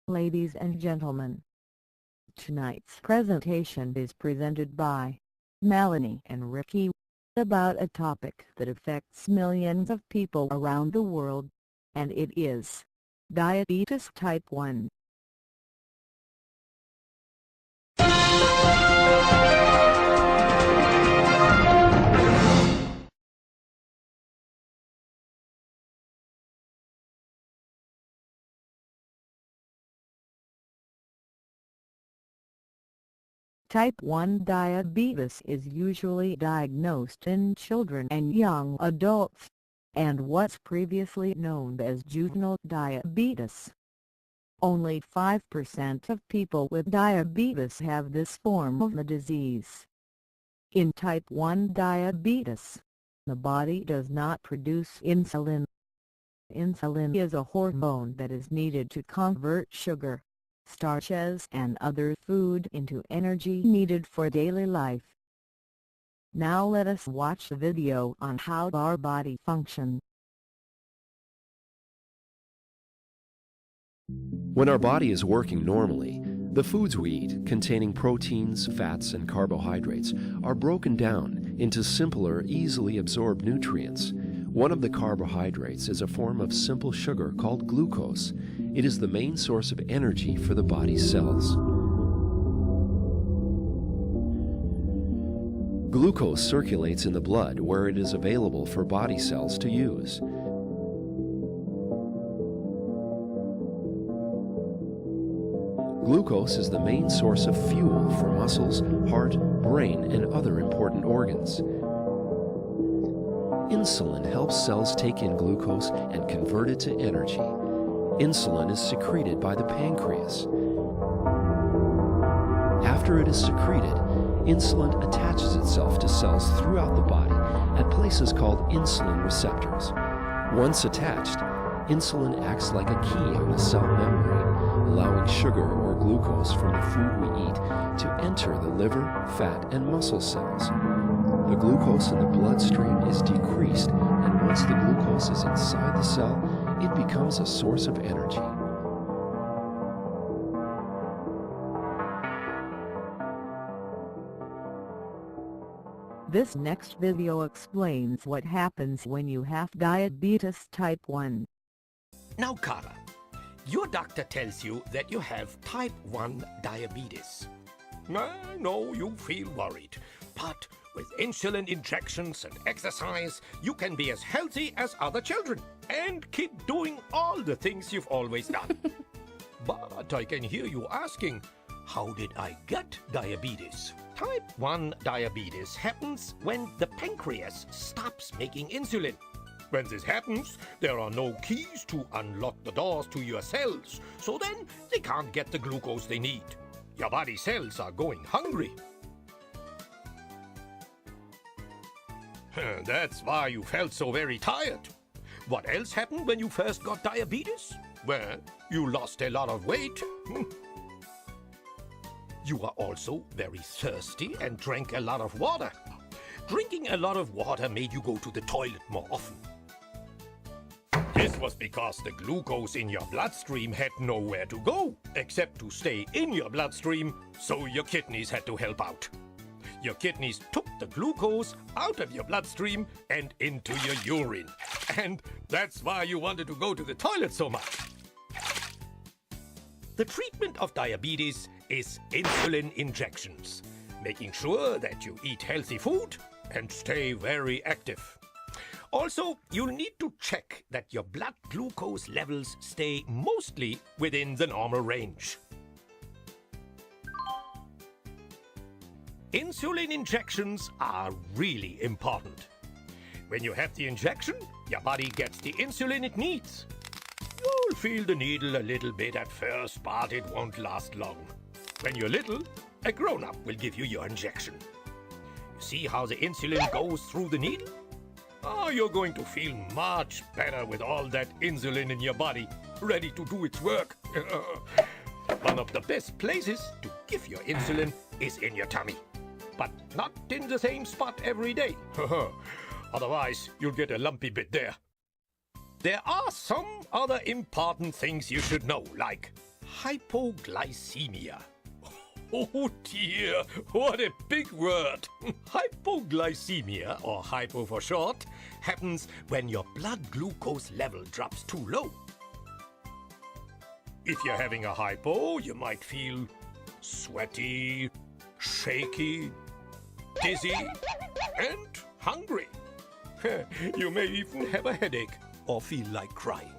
Ladies and gentlemen, tonight's presentation is presented by Melanie and Ricky about a topic that affects millions of people around the world, and it is diabetes type 1. Type 1 diabetes is usually diagnosed in children and young adults, and was previously known as juvenile diabetes. Only 5% of people with diabetes have this form of the disease. In type 1 diabetes, the body does not produce insulin. Insulin is a hormone that is needed to convert sugar, starches and other food into energy needed for daily life. Now let us watch the video on how our body functions. When our body is working normally, the foods we eat containing proteins, fats, and carbohydrates are broken down into simpler, easily absorbed nutrients. One of the carbohydrates is a form of simple sugar called glucose. It is the main source of energy for the body's cells. Glucose circulates in the blood where it is available for body cells to use. Glucose is the main source of fuel for muscles, heart, brain, and other important organs. Insulin helps cells take in glucose and convert it to energy. Insulin is secreted by the pancreas. After it is secreted, insulin attaches itself to cells throughout the body at places called insulin receptors. Once attached, insulin acts like a key on the cell membrane, allowing sugar or glucose from the food we eat to enter the liver, fat, and muscle cells. The glucose in the bloodstream is decreased, and once the glucose is inside the cell, it becomes a source of energy. This next video explains what happens when you have diabetes type 1. Now, Cara, your doctor tells you that you have type 1 diabetes. I know you feel worried, but with insulin injections and exercise, you can be as healthy as other children and keep doing all the things you've always done. But I can hear you asking, how did I get diabetes? Type 1 diabetes happens when the pancreas stops making insulin. When this happens, there are no keys to unlock the doors to your cells, so then they can't get the glucose they need. Your body cells are going hungry. That's why you felt so very tired. What else happened when you first got diabetes? Well, you lost a lot of weight. You are also very thirsty and drank a lot of water. Drinking a lot of water made you go to the toilet more often. This was because the glucose in your bloodstream had nowhere to go, except to stay in your bloodstream, so your kidneys had to help out. Your kidneys took the glucose out of your bloodstream and into your urine. And that's why you wanted to go to the toilet so much. The treatment of diabetes is insulin injections, making sure that you eat healthy food and stay very active. Also, you'll need to check that your blood glucose levels stay mostly within the normal range. Insulin injections are really important. When you have the injection, your body gets the insulin it needs. You'll feel the needle a little bit at first, but it won't last long. When you're little, a grown-up will give you your injection. You see how the insulin goes through the needle? Oh, you're going to feel much better with all that insulin in your body, ready to do its work. One of the best places to give your insulin is in your tummy, but not in the same spot every day. Otherwise, you'll get a lumpy bit there. There are some other important things you should know, like hypoglycemia. Oh dear, what a big word! Hypoglycemia, or hypo for short, happens when your blood glucose level drops too low. If you're having a hypo, you might feel sweaty, shaky, dizzy, and hungry. You may even have a headache or feel like crying.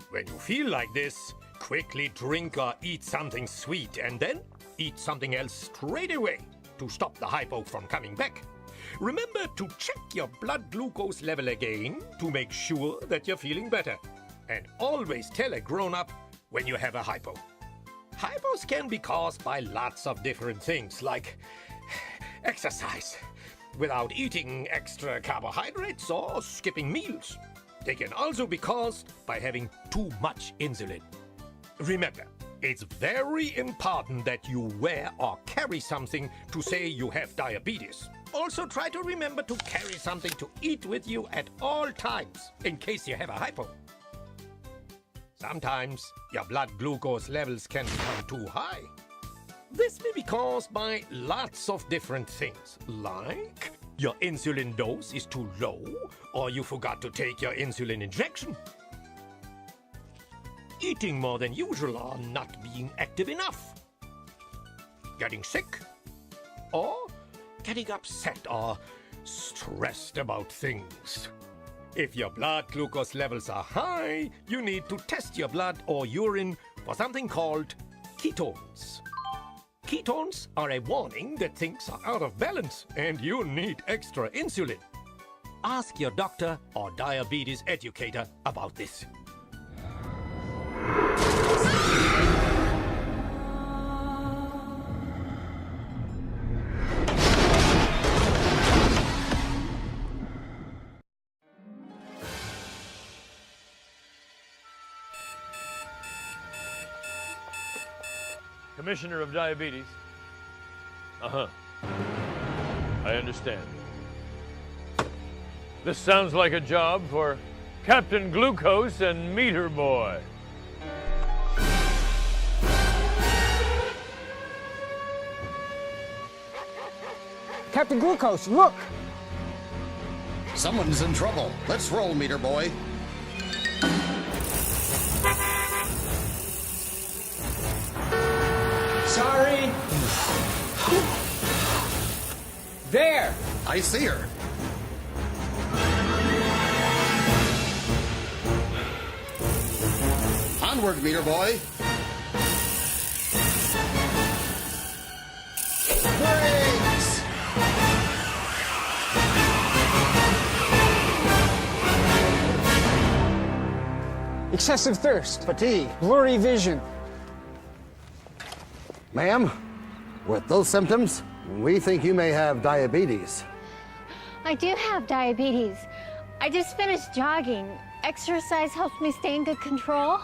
When you feel like this, quickly drink or eat something sweet and then eat something else straight away to stop the hypo from coming back. Remember to check your blood glucose level again to make sure that you're feeling better. And always tell a grown-up when you have a hypo. Hypos can be caused by lots of different things, like exercise, without eating extra carbohydrates or skipping meals. They can also be caused by having too much insulin. Remember, it's very important that you wear or carry something to say you have diabetes. Also try to remember to carry something to eat with you at all times, in case you have a hypo. Sometimes your blood glucose levels can become too high. This may be caused by lots of different things, like your insulin dose is too low, or you forgot to take your insulin injection. Eating more than usual or not being active enough. Getting sick. Or getting upset or stressed about things. If your blood glucose levels are high, you need to test your blood or urine for something called ketones. Ketones are a warning that things are out of balance and you need extra insulin. Ask your doctor or diabetes educator about this. Commissioner of Diabetes. I understand. This sounds like a job for Captain Glucose and Meter Boy. Captain Glucose, look! Someone's in trouble. Let's roll, Meter Boy. Sorry. There! I see her. Onward, Meter Boy. Brakes! Excessive thirst, Fatigue. blurry vision. Ma'am, with those symptoms, we think you may have diabetes. I do have diabetes. I just finished jogging. Exercise helps me stay in good control.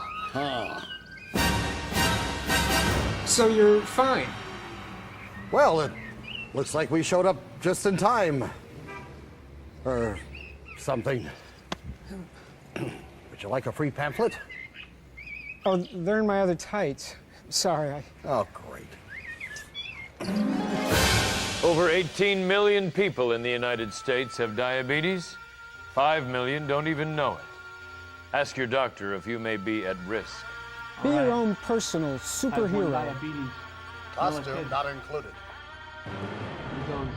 So you're fine. Well, it looks like we showed up just in time. Or something. Would you like a free pamphlet? Oh, they're in my other tights. Sorry, Oh, great. Over 18 million people in the United States have diabetes. 5 million don't even know it. Ask your doctor if you may be at risk. Be your own personal superhero. Diabetes. Costume not included. He goes,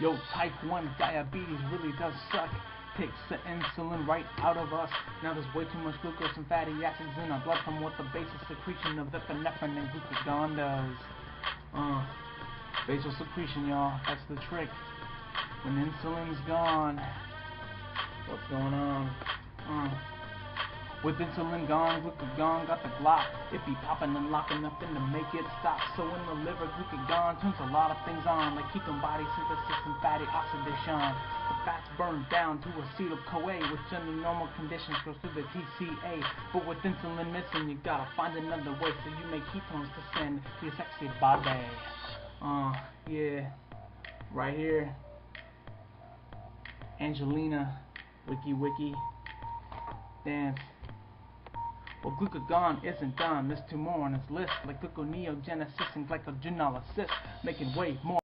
yo, type 1 diabetes really does suck. Takes the insulin right out of us. Now there's way too much glucose and fatty acids in our blood from what the basal secretion of epinephrine and glucagon does. Basal secretion, y'all. That's the trick. When insulin's gone, what's going on? With insulin gone, glucagon got the glock. It be popping and locking nothing to make it stop. So in the liver, glucagon turns a lot of things on, like keeping body synthesis and fatty oxidation. The fats burn down to acetyl-CoA, which under normal conditions goes through the TCA. But with insulin missing, you gotta find another way, so you make ketones to send to your sexy body. Yeah, right here. Angelina, wiki, dance. Well, glucagon isn't done. There's two more on his list, like gluconeogenesis and glycogenolysis, making way more